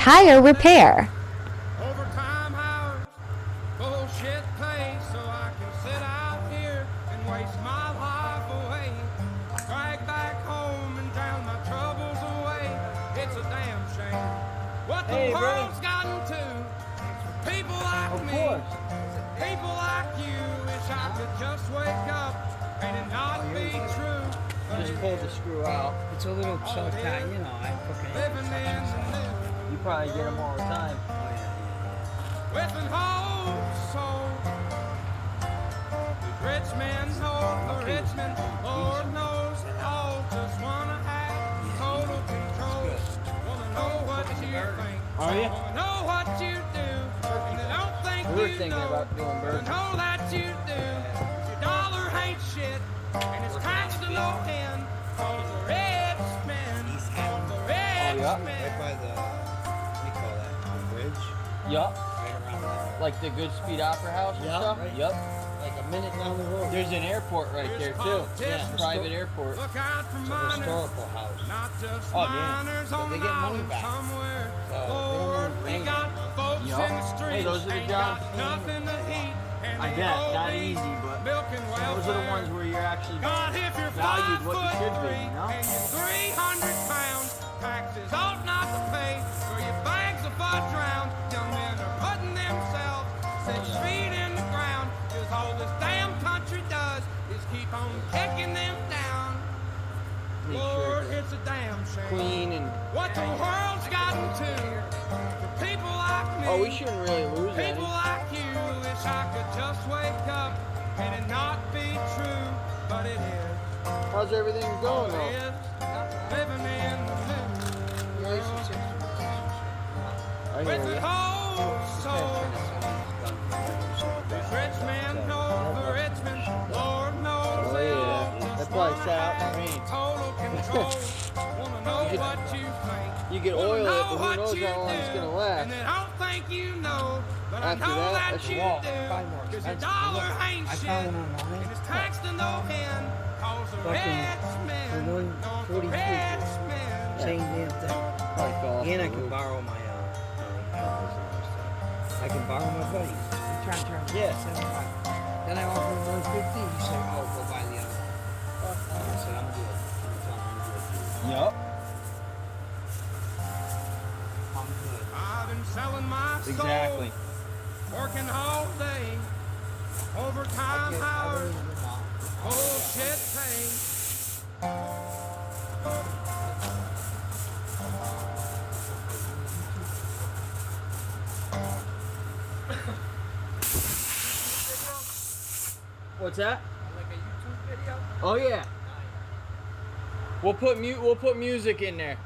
Tire Repair. Overtime hours, bullshit pay, so I can sit out here and waste my life away. Drag back home and drown my troubles away. It's a damn shame what the world's gotten to. People like me, people like you. Wish I could just wake up and it not be true. Just pull the screw out. It's a little so tight, you know. I fucking Living in the new. You probably get them all the time. Oh yeah. With an whole soul. The rich men hold the rich men, Lord knows they all just wanna have total control. Wanna know what you think, Are you? wanna know what you do, and they don't think We were you thinking know. about doing Wanna birds. know that you do, 'cause your dollar ain't shit, and it's taxed to no end. Cause the rich men, the rich yeah? men. Right by the, what do you call that? The bridge? Yup. Right around there. Like the Good Speed Opera House and Yup, stuff? right. Yup. Like a minute down the road. There's an airport right there too. Yeah, private airport. Look out for It's a minors, historical house. not just Oh, damn. minors on they an get money island back. somewhere. So, Lord, we they don't got folks Yup. in the streets, Hey, those are the ain't jobs. got nothing to eat, and I they bet, all not need easy, but milk and welfare. those are the ones where you're actually God, if you're valued 5 what you foot should be, 3 you know? and you're 300 pounds, taxes ought not to pay for your bags of fudge round. Young men are putting themselves 6 feet in the ground, 'cause all this damn country does is keep on kicking them down. make Lord, sure it's a damn shame clean and. what the world's gotten to. For people like me, Oh, we shouldn't really lose any. people like you, wish I could just wake up and it not be true, but it is. How's everything going It though? is living in the new world I with hear the ya. whole soul. These rich men know the rich men, Lord knows Oh, they yeah. all That just probably wanna sat out have for me. total control. Wanna know You get- what you think. You can Wanna oil it, know but who what knows you how long it's do, gonna last. And I don't think you know, but I After know that, that that's you wall. do. Probably more 'Cause your expensive. dollar ain't I shit, found one online. and it's taxed to no end. Cause the Fucking rich men, for one don't the 43. rich men. Same damn thing. Probably fell off And the I can roof. borrow my, I can borrow my buddies. I'm trying to charge me Yeah. 75. Then I offer him 150. He said, oh, go buy the other. I said, I'm good. I'm telling him I'm good. Yup. I'm good. I've been selling my soul, Exactly. working all day, overtime hours, bullshit pay. What's that? Like a YouTube video? Oh yeah. We'll put music in there.